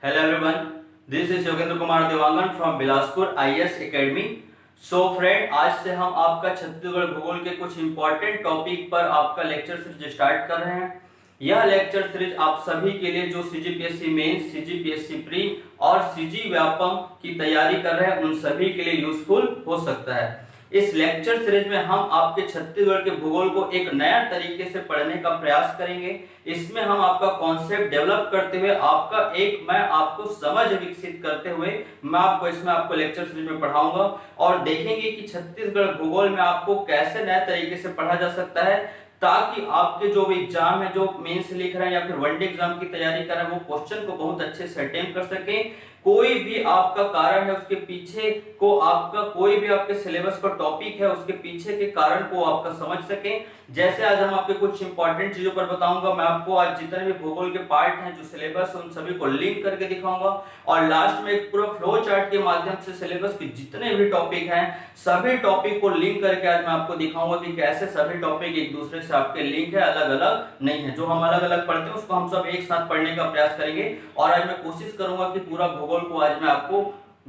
Hello everyone, this is Yogendra Kumar Devangan from Bilaspur IAS Academy. So friend, आज से हम आपका छत्तीसगढ़ भूगोल के कुछ इंपॉर्टेंट टॉपिक पर आपका लेक्चर सीरीज स्टार्ट कर रहे हैं। यह लेक्चर सीरीज आप सभी के लिए जो सीजीपीएससी मेंस, सीजीपीएससी प्री और सीजी व्यापम की तैयारी कर रहे हैं उन सभी के लिए यूजफुल हो सकता है। इस लेक्चर सीरीज में हम आपके छत्तीसगढ़ के भूगोल को एक नया तरीके से पढ़ने का प्रयास करेंगे। इसमें हम आपका कॉन्सेप्ट डेवलप करते हुए मैं आपको समझ विकसित करते हुए मैं आपको इसमें आपको लेक्चर सीरीज में पढ़ाऊंगा और देखेंगे कि छत्तीसगढ़ भूगोल में आपको कैसे नए तरीके से पढ़ा जा सकता है, ताकि आपके जो भी एग्जाम है, जो मेंस लिख रहे हैं या फिर वनडे एग्जाम की तैयारी कर रहे हैं, वो क्वेश्चन को बहुत अच्छे से अटेम्प्ट कर सकें। कोई भी आपका कारण है, उसके पीछे को आपका कोई भी आपके सिलेबस का टॉपिक है, उसके पीछे के कारण को आपका समझ सकें। जैसे आज हम आपके कुछ इंपॉर्टेंट चीजों पर बताऊंगा। मैं आपको आज जितने भी भूगोल के पार्ट हैं, जो सिलेबस है, उन सभी को लिंक करके दिखाऊंगा और लास्ट में एक पूरा फ्लो चार्ट के माध्यम से सिलेबस के जितने भी टॉपिक हैं, सभी टॉपिक को लिंक करके आज मैं आपको दिखाऊंगा कि कैसे सभी टॉपिक एक दूसरे से आपके लिंक है, अलग अलग नहीं है। जो हम अलग अलग पढ़ते हैं उसको हम सब एक साथ पढ़ने का प्रयास करेंगे और आज मैं कोशिश करूंगा कि पूरा भूगोल को आज मैं आपको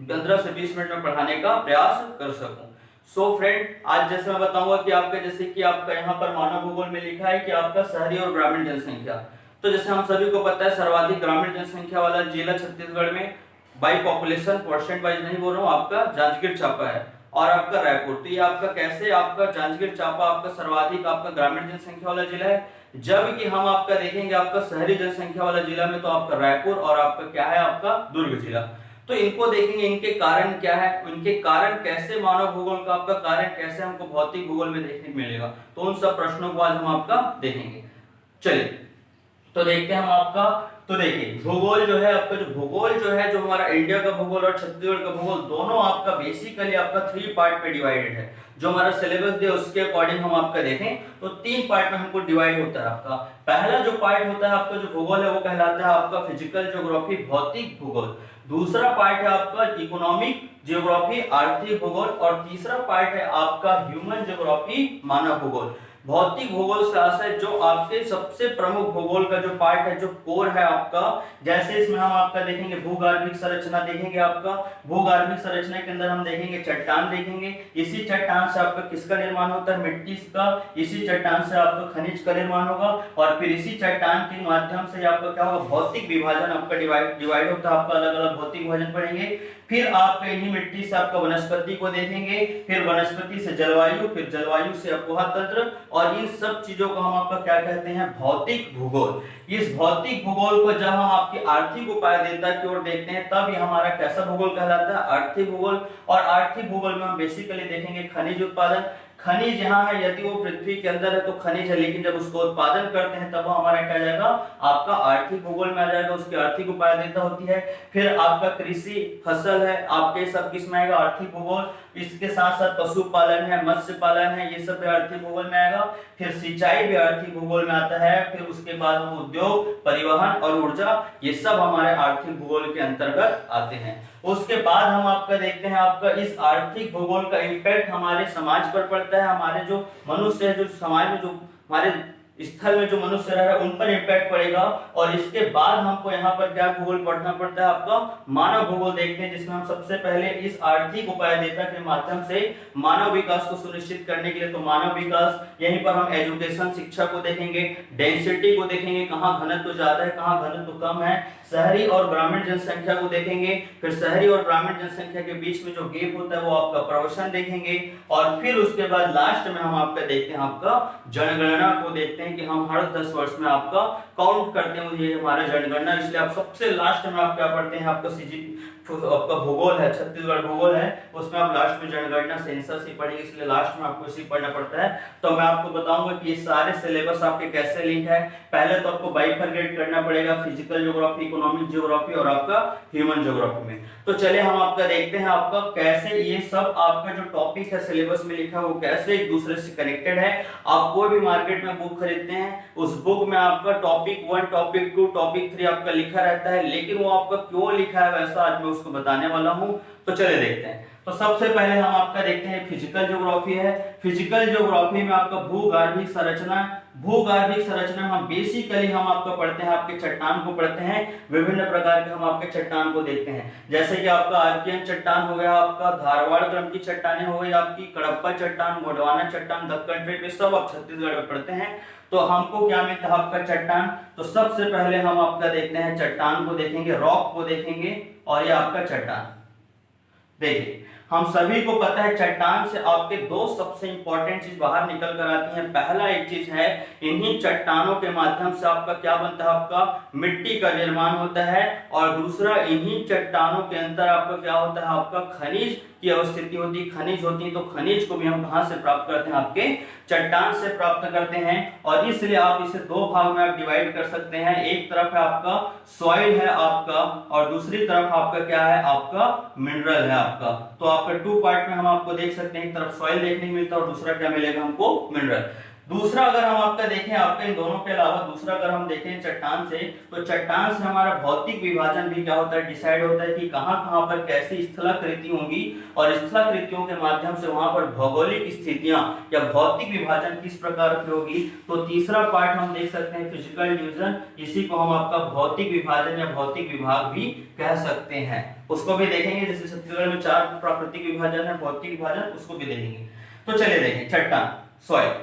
15 से 20 मिनट में पढ़ाने का प्रयास कर सकूं। सो फ्रेंड, आज जैसे मैं बताऊंगा कि आपका जैसे कि आपका यहाँ पर मानव भूगोल में लिखा है कि आपका शहरी और ग्रामीण जनसंख्या। तो जैसे हम सभी को पता है, सर्वाधिक ग्रामीण जनसंख्या वाला जिला छत्तीसगढ़ में बाई पॉपुलेशन परसेंट वाइज नहीं बोल रहा हूँ, आपका जांजगीर चांपा है और आपका रायपुर। तो ये आपका कैसे आपका जांजगीर चांपा आपका सर्वाधिक आपका ग्रामीण जनसंख्या वाला जिला है, जबकि हम आपका देखेंगे आपका शहरी जनसंख्या वाला जिला में तो आपका रायपुर और आपका क्या है, आपका दुर्ग जिला। तो इनको देखेंगे, इनके कारण क्या है, इनके कारण कैसे मानव भूगोल का आपका कारण कैसे हमको भौतिक भूगोल में देखने को मिलेगा, तो उन सब प्रश्नों को आज हम आपका देखेंगे। चलिए तो देखते हैं हम आपका। तो देखिए भूगोल जो है आपका, जो भूगोल जो है, जो हमारा इंडिया का भूगोल और छत्तीसगढ़ का भूगोल दोनों आपका बेसिकली आपका 3 पार्ट पे डिवाइडेड है। जो हमारा सिलेबस दिया उसके अकॉर्डिंग हम आपका देखें तो 3 पार्ट में हमको डिवाइड होता है। आपका पहला जो पार्ट होता है आपका जो भूगोल है वो कहलाता है आपका फिजिकल ज्योग्राफी, भौतिक भूगोल। दूसरा पार्ट है आपका इकोनॉमिक ज्योग्राफी, आर्थिक भूगोल और तीसरा पार्ट है आपका ह्यूमन ज्योग्राफी, मानव भूगोल। भौतिक भूगोल से आशय जो आपके सबसे प्रमुख भूगोल का जो पार्ट है, जो कोर है आपका, जैसे इसमें हम आपका देखेंगे भूगर्भिक संरचना देखेंगे। आपका भूगर्भिक संरचना के अंदर हम देखेंगे चट्टान देखेंगे, इसी चट्टान से आपका किसका निर्माण होता है, मिट्टी का। इसी चट्टान से आपका खनिज का निर्माण होगा और फिर इसी चट्टान के माध्यम से आपका क्या होगा, भौतिक विभाजन आपका डिवाइड होता है। आपका अलग अलग भौतिक विभाजन पढ़ेंगे। फिर आपका इन्हीं मिट्टी से आपका वनस्पति को देखेंगे, फिर वनस्पति से जलवायु, फिर जलवायु से अपोहा तंत्र और इन सब चीजों को हम आपका क्या कहते हैं, भौतिक भूगोल। इस भौतिक भूगोल को जब हम आपकी आर्थिक उपायदेयता की ओर देखते हैं तब ये हमारा कैसा भूगोल कहलाता है, आर्थिक भूगोल। और आर्थिक भूगोल में हम बेसिकली देखेंगे खनिज उत्पादन। खनिज यहाँ है, यदि वो पृथ्वी के अंदर है तो खनिज है, लेकिन जब उसको उत्पादन करते हैं तब वो हमारा क्या जाएगा, आपका आर्थिक भूगोल में आ जाएगा, उसकी आर्थिक उपायदेयता होती है। फिर आपका कृषि फसल है, आपके सब किसमें आएगा, आर्थिक भूगोल। इसके साथ साथ पशुपालन है, मत्स्य पालन है, ये सब भी आर्थिक भूगोल में आएगा। फिर सिंचाई भी आर्थिक भूगोल में आता है। फिर उसके बाद हम उद्योग, परिवहन और ऊर्जा, ये सब हमारे आर्थिक भूगोल के अंतर्गत आते हैं। उसके बाद हम आपका देखते हैं आपका इस आर्थिक भूगोल का इम्पैक्ट हमारे समाज पर पड़ता है। हमारे जो मनुष्य है, जो समाज में जो हमारे स्थल में जो मनुष्य रह रहा है उन पर इम्पैक्ट पड़ेगा। और इसके बाद हमको यहाँ पर क्या भूगोल पढ़ना पड़ता है, आपका मानव भूगोल देखते हैं, जिसमें हम सबसे पहले इस आर्थिक उपायदेयता के माध्यम से मानव विकास को सुनिश्चित करने के लिए, तो मानव विकास यहीं पर हम एजुकेशन, शिक्षा को देखेंगे, डेंसिटी को देखेंगे, कहाँ घनत्व ज्यादा है, कहाँ घनत्व कम है, शहरी और ग्रामीण जनसंख्या को देखेंगे। फिर शहरी और ग्रामीण जनसंख्या के बीच में जो गैप होता है वो आपका प्रवचन देखेंगे। और फिर उसके बाद लास्ट में हम आपका देखते हैं आपका जनगणना को देखते हैं कि हम हर 10 वर्ष में आपका काउंट करते हैं, ये हमारा जनगणना। इसलिए आप सबसे लास्ट में आप क्या पढ़ते हैं, आपका आपका भूगोल है, छत्तीसगढ़ भूगोल है, उसमें आप लास्ट में जनगणना सेंसस ही पढ़ेंगे, इसलिए लास्ट में आपको इसी पढ़ना पड़ता है। तो मैं आपको बताऊंगा कि ये सारे सिलेबस आपके कैसे लिंक है। पहले तो आपको बाइफरकेट करना पड़ेगा, फिजिकल ज्योग्राफी, इकोनॉमिक ज्योग्राफी और आपका ह्यूमन ज्योग्राफी में। तो चलिए हम आपका देखते हैं आपका कैसे ये सब आपका जो टॉपिक है सिलेबस में लिखा है वो कैसे एक दूसरे से कनेक्टेड है। आप कोई भी मार्केट में बुक खरीदते हैं, उस बुक में आपका टॉपिक 1, टॉपिक 2, टॉपिक 3 आपका लिखा रहता है, लेकिन वो आपका क्यों लिखा है वैसा आज मैं उसको बताने वाला हूं। तो चलिए देखते हैं। तो सबसे पहले हम आपका देखते हैं फिजिकल ज्योग्राफी है। फिजिकल ज्योग्राफी में आपका भूगर्भिक संरचना भूगर्भिक संरचना हम बेसिकली हम आपको पढ़ते हैं, आपके चट्टान को पढ़ते हैं, विभिन्न प्रकार के हम आपके चट्टान को देखते हैं, जैसे कि आपका आर्कियन चट्टान हो गया, आपका धारवाड़ क्रम की चट्टानें हो गई, आपकी कडप्पा चट्टान, गोंडवाना चट्टान, दक्कन ट्रेप, सब आप छत्तीसगढ़ में पढ़ते हैं। तो हमको क्या मिलता है आपका चट्टान। तो सबसे पहले हम आपका देखते हैं चट्टान को देखेंगे, रॉक को देखेंगे, और ये आपका चट्टान। देखिए हम सभी को पता है चट्टान से आपके दो सबसे इंपॉर्टेंट चीज बाहर निकल कर आती हैं। पहला एक चीज है, इन्हीं चट्टानों के माध्यम से आपका क्या बनता है, आपका मिट्टी का निर्माण होता है, और दूसरा इन्हीं चट्टानों के अंदर आपका क्या होता है, आपका खनिज की अवस्थिति होती है, खनिज होती है। तो खनिज को भी हम कहां से प्राप्त करते हैं, आपके चट्टान से प्राप्त करते हैं। और इसलिए आप इसे दो भाग में आप डिवाइड कर सकते हैं, एक तरफ है आपका सॉइल है आपका, और दूसरी तरफ आपका क्या है, आपका मिनरल है आपका। तो आपका टू पार्ट में हम आपको देख सकते हैं, एक तरफ सॉइल देखने को मिलता है और दूसरा क्या मिलेगा हमको, मिनरल। दूसरा अगर हम आपका देखें, आपके इन दोनों के अलावा दूसरा अगर हम देखें चट्टान से, तो चट्टान से हमारा भौतिक विभाजन भी क्या होता है, डिसाइड होता है कि कहां कहां पर कैसी स्थलाकृति होंगी, और स्थलाकृतियों के माध्यम से वहां पर भौगोलिक स्थितियां या भौतिक विभाजन किस प्रकार की होगी। तो तीसरा पार्ट हम देख सकते हैं फिजिकल डिवीजन, इसी को हम आपका भौतिक विभाजन या भौतिक विभाग भी कह सकते हैं, उसको भी देखेंगे। जैसे छत्तीसगढ़ में 4 प्राकृतिक विभाजन है, भौतिक विभाजन, उसको भी देखेंगे। तो चलिए देखें चट्टान, सॉइल।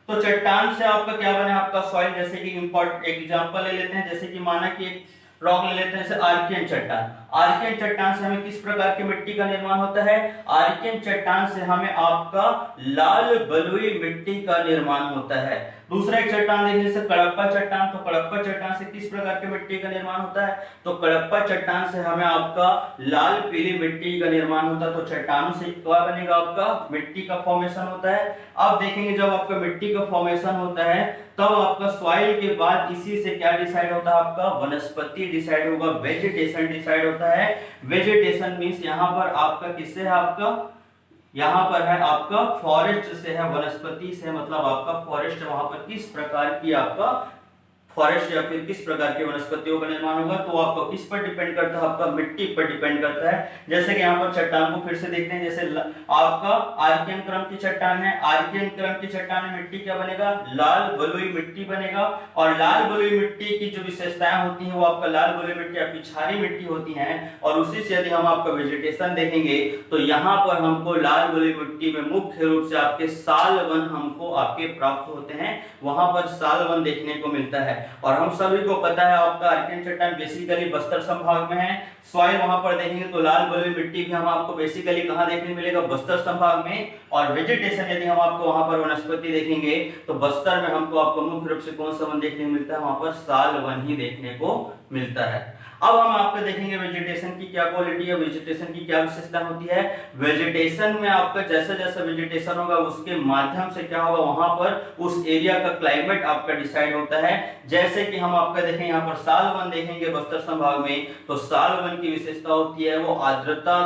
तो चट्टान से आपका क्या बना, आपका सॉइल। जैसे कि इंपॉर्टेंट एक एग्जांपल ले लेते हैं, जैसे कि माना कि एक रॉक ले लेते हैं, जैसे आर्कियन चट्टान। आर्कियन चट्टान से हमें किस प्रकार की मिट्टी का निर्माण होता है, आर्कियन चट्टान से हमें आपका लाल बलुई मिट्टी का निर्माण होता है। दूसरा एक चट्टान देखिए, जैसे कडप्पा चट्टान। तो कडप्पा चट्टान से किस प्रकार की मिट्टी का निर्माण होता है, तो कडप्पा चट्टान से हमें आपका लाल पीली मिट्टी का निर्माण होता है। तो चट्टानों से क्या बनेगा, आपका मिट्टी का फॉर्मेशन होता है। अब देखेंगे जब आपका मिट्टी का फॉर्मेशन होता है, तब आपका सॉइल के बाद इसी से क्या डिसाइड होता है, आपका वनस्पति डिसाइड होगा, वेजिटेशन डिसाइड होता है। वेजिटेशन मींस यहाँ पर आपका किससे है, आपका यहाँ पर है आपका फॉरेस्ट से है, वनस्पति से, मतलब आपका फॉरेस्ट, वहां पर किस प्रकार की आपका फॉरेस्ट या फिर किस प्रकार के वनस्पतियों का निर्माण होगा। तो आपको किस पर डिपेंड करता है, आपका मिट्टी पर डिपेंड करता है। जैसे कि यहाँ पर चट्टान को फिर से देखते हैं, जैसे आपका आर्कियन क्रम की चट्टान है, आर्कियन क्रम की चट्टान में मिट्टी क्या बनेगा, लाल बलुई मिट्टी बनेगा। और लाल बलुई मिट्टी की जो विशेषताएं होती हैं, वो आपका लाल बलुई मिट्टी आपकी क्षारीय मिट्टी होती है। और उसी से यदि हम आपका वेजिटेशन देखेंगे, तो यहाँ पर हमको लाल बलुई मिट्टी में मुख्य रूप से आपके सालवन हमको आपके प्राप्त होते हैं, वहां पर सालवन देखने को मिलता है। और हम सभी को पता है आपका आर्कियन चट्टान बेसिकली बस्तर संभाग में है। सॉइल वहां पर देखेंगे तो लाल बलुई मिट्टी भी हम आपको बेसिकली कहां देखने मिलेगा, बस्तर संभाग में। और वेजिटेशन यदि हम आपको वहां पर वनस्पति देखेंगे, तो बस्तर में हमको आपको मुख्य रूप से कौन सा वन देखने को मिलता है, वहां पर सालवन ही देखने को मिलता है। अब हम आपको देखेंगे वेजिटेशन की क्या क्वालिटी है, वेजिटेशन की क्या विशेषता होती है। वेजिटेशन में आपका जैसा जैसा वेजिटेशन होगा, उसके माध्यम से क्या होगा, वहां पर उस एरिया का क्लाइमेट आपका डिसाइड होता है। जैसे कि हम आपका देखें, यहाँ पर सालवन देखेंगे बस्तर संभाग में, तो सालवन की विशेषता होती है वो आर्द्रता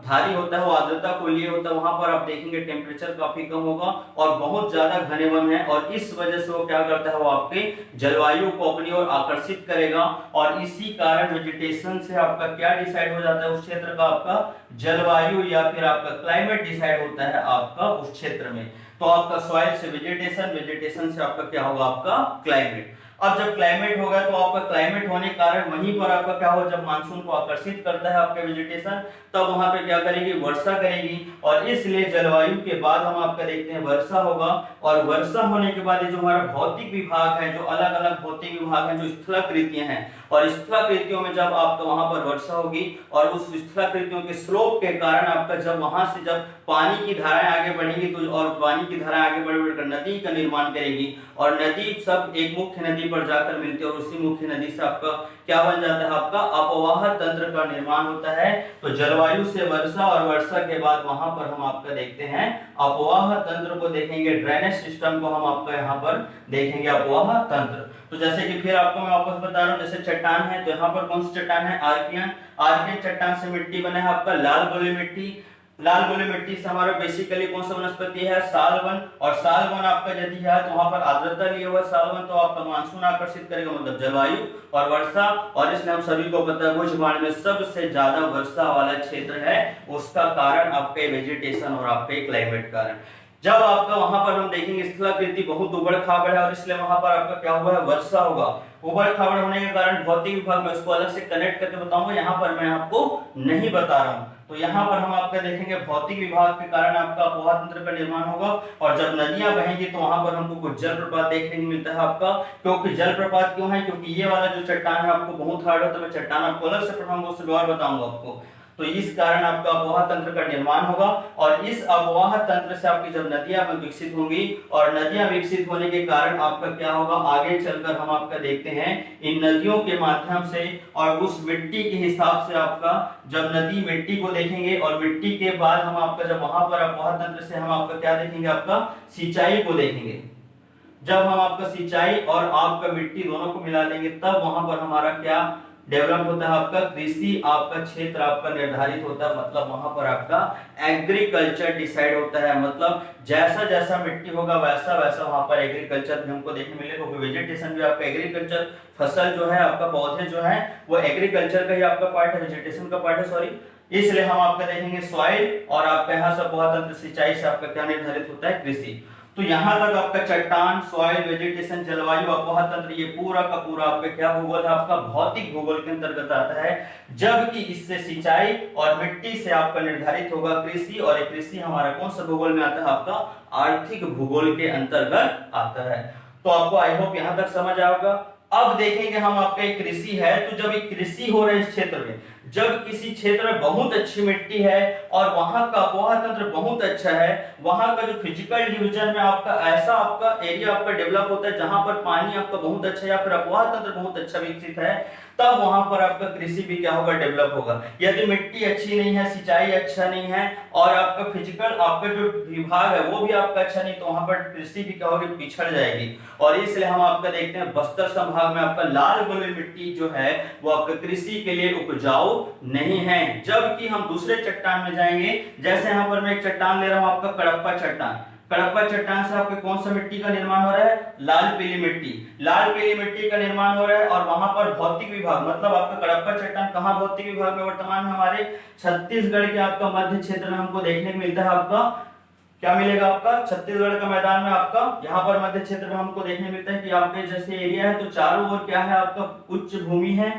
धारी होता है, वो आर्द्रता को लिए होता है। वहां पर आप देखेंगे टेम्परेचर काफी कम होगा और बहुत ज्यादा घने वन है, और इस वजह से वो क्या करता है, वो आपके जलवायु को अपनी ओर आकर्षित करेगा। और इसी कारण वेजिटेशन से आपका क्या डिसाइड हो जाता है, उस क्षेत्र का आपका जलवायु या फिर आपका क्लाइमेट डिसाइड होता है आपका उस क्षेत्र में। तो आपका सॉइल से वेजिटेशन, वेजिटेशन से आपका क्या होगा, आपका क्लाइमेट। अब जब क्लाइमेट होगा, तो आपका क्लाइमेट होने के कारण वहीं पर आपका क्या हो, जब मानसून को आकर्षित करता है आपका वेजिटेशन, तब वहां पे क्या करेगी, वर्षा करेगी। और इसलिए जलवायु के बाद हम आपका देखते हैं वर्षा होगा। और वर्षा होने के बाद ये जो हमारा भौतिक विभाग है, जो अलग अलग भौतिक विभाग है, जो स्थलाकृतियां हैं, और स्थलाकृतियों में जब आपका वहां पर वर्षा होगी, और उस स्थलाकृतियों के स्लोप के कारण आपका जब वहां से जब पानी की धाराएं आगे बढ़ेंगी, तो और पानी की धाराएं आगे बढ़ बढ़कर नदी का निर्माण करेगी, और नदी सब एक मुख्य नदी पर जाकर मिलती है, और उसी मुख्य नदी से आपका क्या बन जाता है, आपका अपवाह तंत्र का निर्माण होता है। तो जलवायु से वर्षा, और वर्षा के बाद वहां पर हम आपका देखते हैं अपवाह तंत्र को देखेंगे, ड्रेनेज सिस्टम को हम आपका यहाँ पर देखेंगे, अपवाह तंत्र। तो जैसे कि फिर आपको मैं वापस बता रहा हूँ, जैसे चट्टान है, तो यहाँ पर कौन सी चट्टान है, आर्कियन चट्टान से मिट्टी बना है आपका लाल बलुई मिट्टी। लाल बलुई मिट्टी से हमारा बेसिकली कौन सा वनस्पति है, सालवन। और सालवन आपका यदि है तो वहां पर आर्द्रता लिए हुआ सालवन, तो आपका मानसून आकर्षित करेगा, मतलब जलवायु और वर्षा। और इसलिए हम सभी को पता है भूभाग में सबसे ज्यादा वर्षा वाला क्षेत्र है, उसका कारण आपके वेजिटेशन और आपके क्लाइमेट कारण। जब आपका वहां पर हम देखेंगे स्थलाकृति बहुत उबड़ खाबड़ है और इसलिए वहां पर आपका क्या हुआ है, वर्षा होगा। उबड़ खाबड़ होने के कारण भौतिक विभाग में उसको अलग से कनेक्ट करके बताऊंगा, यहाँ पर मैं आपको नहीं बता रहा हूँ। तो यहाँ पर हम आपका देखेंगे भौतिक विभाग के कारण आपका अपोहा तंत्र का निर्माण होगा, और जब नदियां बहेंगी तो वहां पर हमको कुछ जलप्रपात देखने को मिलता है आपका। क्योंकि जलप्रपात क्यों है, क्योंकि ये वाला जो चट्टान है आपको बहुत हार्ड होता है, मैं चट्टान आपको अलग से पढ़ाऊंगा, उससे और बताऊंगा आपको। तो इस कारण आपका अपोहा तंत्र का निर्माण होगा, और इस अपोहा तंत्र से आपकी जब नदियां विकसित होंगी, और नदियां विकसित होने के कारण आपका क्या होगा, आगे चलकर हम आपका देखते हैं इन नदियों के माध्यम से और उस मिट्टी के हिसाब से आपका जब नदी मिट्टी को देखेंगे, और मिट्टी के बाद हम आपका जब वहां पर अपोहा तंत्र से हम आपका क्या देखेंगे, आपका सिंचाई को देखेंगे। जब हम आपका सिंचाई और आपका मिट्टी दोनों को मिला देंगे तब वहां पर हमारा क्या डेवलप होता है, आपका कृषि आपका क्षेत्र आपका निर्धारित होता है। मतलब वहां पर आपका एग्रीकल्चर डिसाइड होता है। मतलब जैसा जैसा मिट्टी होगा वैसा वैसा वहां पर एग्रीकल्चर भी हमको देखने मिलेगा, क्योंकि वेजिटेशन भी आपका एग्रीकल्चर, फसल जो है आपका पौधे जो है वो एग्रीकल्चर का ही आपका पार्ट है, वेजिटेशन का पार्ट है, सॉरी। इसलिए हम आपका देखेंगे सॉइल, और आपका यहाँ से अपोहा तंत्र सिंचाई से आपका क्या निर्धारित होता है, कृषि। तो यहां तक आपका चट्टान, सॉइल, वेजिटेशन, जलवायु, अपोहा तंत्र, ये पूरा का पूरा आपका क्या भूगोल है, आपका भौतिक भूगोल के अंतर्गत आता है। जबकि इससे सिंचाई और मिट्टी से आपका निर्धारित होगा कृषि, और ये कृषि हमारा कौन सा भूगोल में आता है, आपका आर्थिक भूगोल के अंतर्गत आता है। तो आपको आई होप यहां तक समझ आएगा। अब देखेंगे हम आपका एक कृषि है, तो जब एक कृषि हो रहा है इस क्षेत्र में, जब किसी क्षेत्र में बहुत अच्छी मिट्टी है और वहां का अपोहा तंत्र बहुत अच्छा है, वहां का जो फिजिकल डिवीजन में आपका ऐसा आपका एरिया आपका डेवलप होता है जहां पर पानी आपका बहुत अच्छा या फिर अपोहा तंत्र बहुत अच्छा विकसित है, तब वहां पर आपका कृषि भी क्या होगा, डेवलप होगा। यदि मिट्टी अच्छी नहीं है, सिंचाई अच्छा नहीं है, और आपका फिजिकल आपका जो विभाग है वो भी आपका अच्छा नहीं, तो वहां पर कृषि भी क्या होगी, पिछड़ जाएगी। और इसलिए हम आपका देखते हैं बस्तर संभाग में आपका लाल बलुई मिट्टी जो है वो आपका कृषि के लिए उपजाऊ नहीं है। जबकि हम दूसरे चट्टान में जाएंगे, जैसे यहाँ पर मैं एक चट्टान ले रहा हूं आपका कडप्पा चट्टान। कडप्पा चट्टान से आपके कौन सा मिट्टी का निर्माण हो रहा है, लाल पीली मिट्टी। लाल पीली मिट्टी का निर्माण हो रहा है, और वहां पर भौतिक विभाग, मतलब आपका कडप्पा चट्टान कहां भौतिक विभाग में वर्तमान में हमारे छत्तीसगढ़ के आपका मध्य क्षेत्र में हमको देखने को मिलता है। आपका क्या मिलेगा, आपका छत्तीसगढ़ का मैदान में आपका यहाँ पर मध्य क्षेत्र में हमको देखने मिलता है कि आपके जैसे एरिया है, तो चारों ओर क्या है, आपका उच्च भूमि है।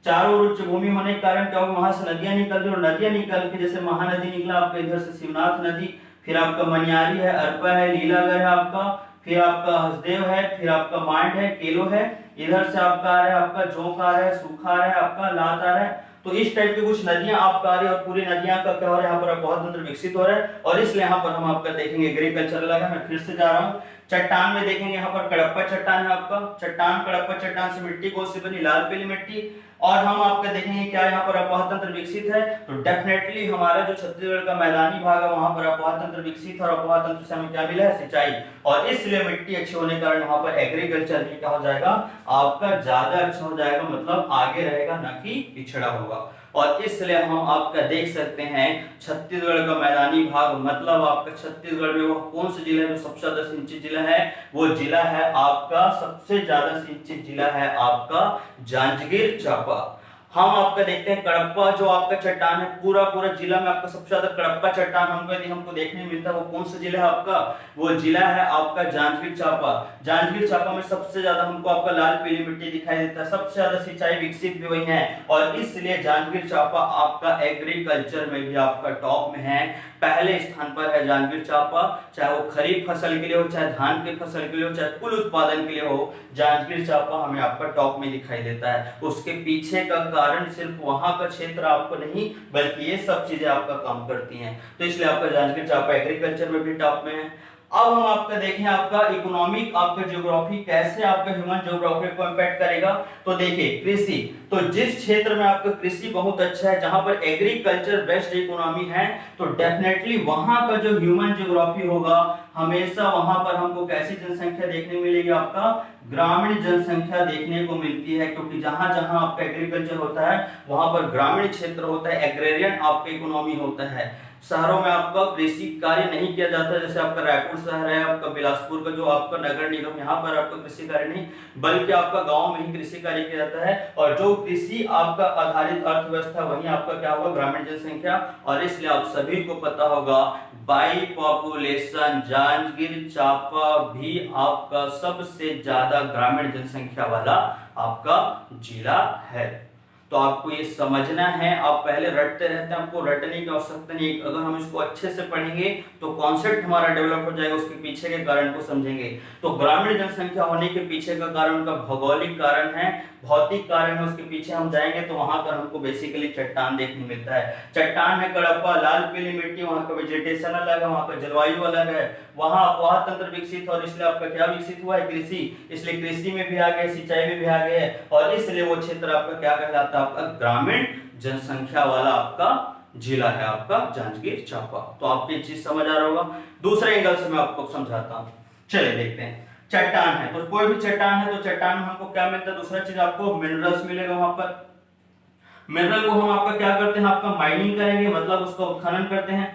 चारों ओर उच्च भूमि होने के कारण क्या होगा, वहां से नदियां निकल रही, और नदियां निकल के जैसे महानदी निकला आपका इधर से शिवनाथ नदी, फिर आपका मनियारी है, अरपा है, लीलागढ़ है आपका, फिर आपका हसदेव है, फिर आपका मांड है, केलो है, इधर से आपका आ रहा है आपका जोंक आ रहा है, सूखा आ रहा है, आपका लात आ रहा है। तो इस टाइप की कुछ नदियां आपका आ रही है, और पूरी नदियां का क्या हो रहा है, यहाँ पर अपोहा तंत्र विकसित हो रहा है। और इसलिए यहाँ पर हम आपका देखेंगे एग्रीकल्चर लगा। मैं फिर से जा रहा हूँ, चट्टान में देखेंगे यहाँ पर कडप्पा चट्टान है आपका, चट्टान कडप्पा चट्टान से मिट्टी कौन सी बनी, लाल पीली मिट्टी। और हम आपका देखेंगे क्या यहाँ पर अपोहा तंत्र विकसित है, तो डेफिनेटली हमारा जो छत्तीसगढ़ का मैदानी भाग है वहां पर अपोहा तंत्र विकसित है, और अपोहा तंत्र से हमें क्या मिला है, सिंचाई। और इसलिए मिट्टी अच्छी होने के कारण वहां पर एग्रीकल्चर भी क्या हो जाएगा, आपका ज्यादा अच्छा हो जाएगा, मतलब आगे रहेगा, ना कि पिछड़ा होगा। और इसलिए हम आपका देख सकते हैं छत्तीसगढ़ का मैदानी भाग, मतलब आपका छत्तीसगढ़ में वो कौन सा जिला है जो सबसे ज्यादा सिंचित जिला है, वो जिला है आपका, सबसे ज्यादा सिंचित जिला है आपका जांजगीर चांपा। हम आपका देखते हैं कडप्पा जो आपका चट्टान है, पूरा पूरा जिला में आपका सबसे ज्यादा कडप्पा चट्टान हमको देखने मिलता है, वो कौन सा जिला है आपका, वो जिला है आपका जांजगीर चांपा। जांजगीर चांपा में सबसे ज्यादा हमको आपका लाल पीली मिट्टी दिखाई देता है, सबसे ज्यादा सिंचाई विकसित भी वही है, और इसलिए जांजगीर चांपा आपका एग्रीकल्चर में भी आपका टॉप में है, पहले स्थान पर है जांजगीर चांपा। चाहे वो खरीफ फसल के लिए हो, चाहे धान की फसल के लिए हो, चाहे कुल उत्पादन के लिए हो, जांजगीर चांपा हमें आपका टॉप में दिखाई देता है। उसके पीछे का कारण सिर्फ वहां का क्षेत्र आपको नहीं, बल्कि ये सब चीजें आपका काम करती हैं, तो इसलिए आपका जांजगीर चांपा एग्रीकल्चर में भी टॉप में है। अब हम आपका देखें आपका इकोनॉमिक आपका ज्योग्राफी कैसे आपका ह्यूमन ज्योग्राफी को इंपैक्ट करेगा। तो देखिए कृषि, तो जिस क्षेत्र में आपका कृषि बहुत अच्छा है, जहां पर एग्रीकल्चर बेस्ड इकोनॉमी है, तो डेफिनेटली वहां का जो ह्यूमन ज्योग्राफी होगा, हमेशा वहां पर हमको कैसी जनसंख्या देखने मिलेगी, आपका ग्रामीण जनसंख्या देखने को मिलती है, क्योंकि जहां जहां आपका एग्रीकल्चर होता है वहां पर ग्रामीण क्षेत्र होता है, एग्रेरियन आपका इकोनॉमी होता है। शहरों में आपका कृषि कार्य नहीं किया जाता, जैसे आपका रायपुर शहर है, आपका बिलासपुर का जो आपका नगर निगम, यहाँ पर आपका कृषि कार्य नहीं, बल्कि आपका गांव में ही कृषि कार्य किया जाता है। और जो कृषि आपका आधारित अर्थव्यवस्था, वही आपका क्या होगा, ग्रामीण जनसंख्या। और इसलिए आप सभी को पता होगा बाई पॉपुलेशन जांजगीर चांपा भी आपका सबसे ज्यादा ग्रामीण जनसंख्या वाला आपका जिला है। तो आपको ये समझना है, आप पहले रटते रहते हैं, आपको रटने की आवश्यकता नहीं। अगर हम इसको अच्छे से पढ़ेंगे तो कॉन्सेप्ट हमारा डेवलप हो जाएगा, उसके पीछे के कारण को समझेंगे। तो ग्रामीण जनसंख्या होने के पीछे का कारण उनका भौगोलिक कारण है, भौतिक कारण है, उसके पीछे हम जाएंगे तो वहां पर हमको बेसिकली चट्टान देखने मिलता है। चट्टान है, कड़प्पा, लाल पीली मिट्टी, वहां का वेजिटेशन अलग है, वहां का जलवायु अलग है, वहां अफवाह तंत्र विकसित, और इसलिए आपका क्या विकसित हुआ है, कृषि, इसलिए कृषि में भी आ गए, सिंचाई में भी आ गए, और इसलिए वो क्षेत्र आपका क्या कहलाता है, आपका ग्रामीण जनसंख्या वाला आपका जिला है, आपका जांजगीर चांपा। तो आपको ये चीज समझ आ रहा होगा। दूसरे एंगल से मैं आपको समझाता हूं, चलिए देखते हैं। चट्टान है तो कोई भी चट्टान है तो चट्टान में हमको क्या मिलता है, दूसरा चीज आपको मिनरल्स मिलेगा। वहां पर मिनरल को हम आपका क्या करते हैं, आपका माइनिंग करेंगे, मतलब उसका उत्खनन करते हैं।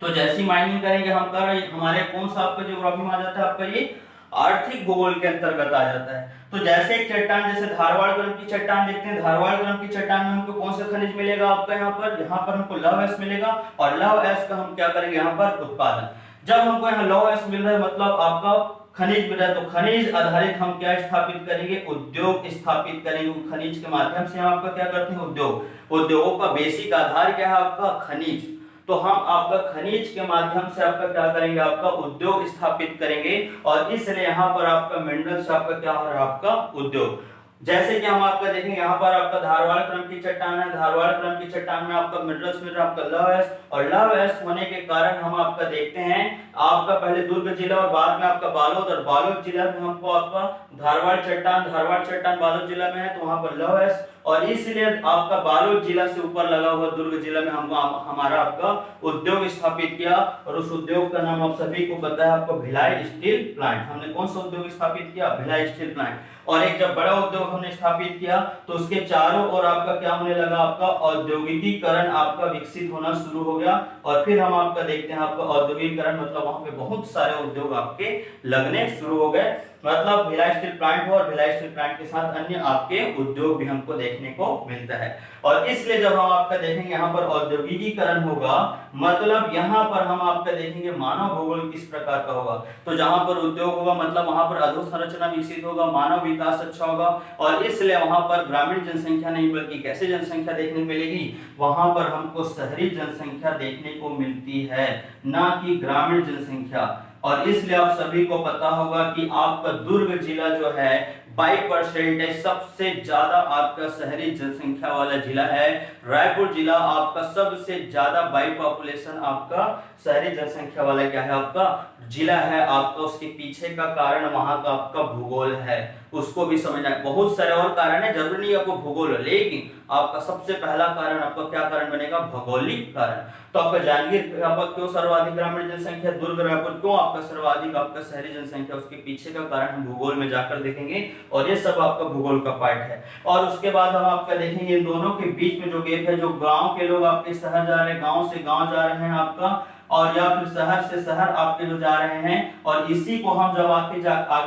तो जैसी माइनिंग करेंगे हम कर हमारे कौन सा आपका ज्योग्राफी में आ जाता है, आपका ये आर्थिक भूगोल के अंतर्गत आ जाता है। तो जैसे एक चट्टान, जैसे धारवाड़ क्रम की चट्टान देखते हैं, धारवाड़ क्रम की चट्टान में हमको कौन सा खनिज मिलेगा आपका, यहाँ पर हमको लौह अयस्क मिलेगा, और लौह अयस्क का हम क्या करेंगे यहाँ पर उत्पादन। जब हमको यहाँ लौह अयस्क मिल रहा है मतलब आपका खनिज मिल रहा है, तो खनिज आधारित हम क्या स्थापित करेंगे, उद्योग स्थापित करेंगे। खनिज के माध्यम से हम आपका क्या करते हैं, उद्योग। उद्योगों का बेसिक आधार क्या है, आपका खनिज। तो हम आपका खनिज के माध्यम से आपका क्या करेंगे, आपका उद्योग स्थापित करेंगे, और इसलिए यहाँ पर आपका मिनरल्स आपका क्या हो रहा है, आपका उद्योग। जैसे कि हम आपका देखेंगे यहाँ पर आपका धारवाड़ क्रम की चट्टान है, धारवाड़ क्रम की चट्टान में आपका मिनरल्स मिल रहा है, आपका लौह अयस्क, और लौह अयस्क होने के कारण हम आपका देखते हैं आपका पहले दुर्ग जिला और बाद में आपका बालोद, और बालोद जिला में हमको आपका धारवाड़ चट्टान बालोद जिला में है, तो वहां पर लौह अयस्क, और इसलिए आपका बालोद जिला से ऊपर लगा हुआ दुर्ग जिला में हमको हमारा आपका उद्योग स्थापित किया, और उस उद्योग का नाम आप सभी को पता है, आपको भिलाई स्टील प्लांट। हमने कौन सा उद्योग स्थापित किया, भिलाई स्टील प्लांट। और एक जब बड़ा उद्योग हमने स्थापित किया तो उसके चारों ओर आपका क्या होने लगा, आपका औद्योगिकीकरण आपका विकसित होना शुरू हो गया, और फिर हम आपका देखते हैं आपका औद्योगिकीकरण मतलब वहां पे बहुत सारे उद्योग आपके लगने शुरू हो गए। मतलब भिलाई स्टील प्लांट हो, और भिलाई स्टील प्लांट के साथ अन्य आपके उद्योग भी हमको देखने को मिलता है। और इसलिए जब हम आपका देखेंगे यहाँ पर औद्योगिकीकरण होगा, मतलब यहाँ पर हम आपका देखेंगे मानव भूगोल किस प्रकार का होगा। तो जहां पर उद्योग होगा मतलब वहां पर अधोसंरचना विकसित होगा, मानव विकास अच्छा होगा, और इसलिए वहां पर ग्रामीण जनसंख्या नहीं बल्कि कैसे जनसंख्या देखने को मिलेगी, वहां पर हमको शहरी जनसंख्या देखने को मिलती है, ना कि ग्रामीण जनसंख्या। और इसलिए आप सभी को पता होगा कि आपका दुर्ग जिला जो है 22% सबसे ज्यादा आपका शहरी जनसंख्या वाला जिला है। रायपुर जिला आपका सबसे ज्यादा बाई पॉपुलेशन आपका शहरी जनसंख्या वाला क्या है, आपका जिला है आपका। उसके पीछे का कारण वहां का आपका भूगोल है, उसको भी समझना है। बहुत सारे और कारण है, जरूरी नहीं आपको भूगोल, लेकिन आपका सबसे पहला कारण आपका क्या कारण बनेगा, भौगोलिक कारण। तो आपका जांजगीर आपका क्यों सर्वाधिक ग्रामीण जनसंख्या, दुर्ग रायपुर क्यों आपका सर्वाधिक आपका शहरी जनसंख्या, उसके पीछे का कारण हम भूगोल में जाकर देखेंगे, और ये सब आपका भूगोल का पार्ट है। और उसके बाद हम आपका देखेंगे इन दोनों के बीच में जो गैप है, जो गांव के लोग आपके शहर जा रहे हैं, गांव से गांव जा रहे हैं आपका, और या फिर शहर से शहर आपके जो जा रहे हैं, और इसी को हम जब आगे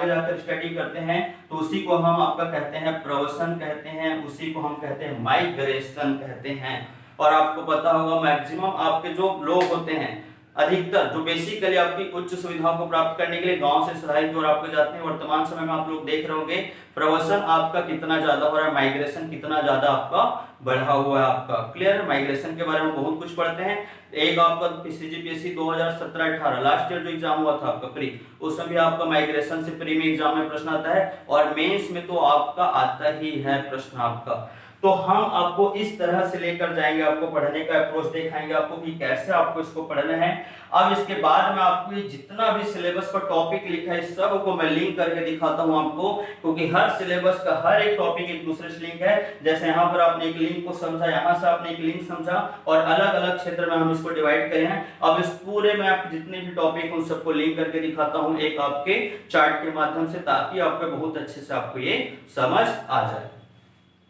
जाकर स्टडी करते हैं तो उसी को हम आपका कहते हैं प्रवसन कहते हैं, उसी को हम कहते हैं माइग्रेशन कहते हैं। और आपको पता होगा मैक्सिमम आपके जो लोग होते हैं, अधिकतर जो बेसिकली आपकी उच्च सुविधाओं को प्राप्त करने के लिए गांव से शहर की ओर आपको जाते हैं। वर्तमान समय में आप लोग देख रहे होंगे प्रवसन आपका कितना ज्यादा हो रहा है, माइग्रेशन कितना ज्यादा आपका बढ़ा हुआ है। आपका क्लियर है, माइग्रेशन के बारे में बहुत कुछ पढ़ते हैं। एक आपका सीजीपीएससी 2017-18 लास्ट ईयर जो एग्जाम हुआ था आपका प्री, उसमें भी आपका माइग्रेशन से प्री में एग्जाम में प्रश्न आता है, और मेंस में तो आपका आता ही है प्रश्न आपका। तो हम आपको इस तरह से लेकर जाएंगे, आपको पढ़ने का अप्रोच दिखाएंगे आपको कि कैसे आपको इसको पढ़ना है। अब इसके बाद में आपको ये जितना भी सिलेबस पर टॉपिक लिखा है सब को मैं लिंक करके दिखाता हूं आपको, क्योंकि हर सिलेबस का हर एक टॉपिक एक दूसरे से लिंक है। जैसे यहाँ पर आपने एक लिंक को समझा, यहाँ से आपने एक लिंक समझा, और अलग अलग क्षेत्र में हम इसको डिवाइड करे हैं। अब इस पूरे में आप जितने भी टॉपिक उन सबको लिंक करके दिखाता हूँ एक आपके चार्ट के माध्यम से, ताकि आपको बहुत अच्छे से आपको ये समझ आ जाए।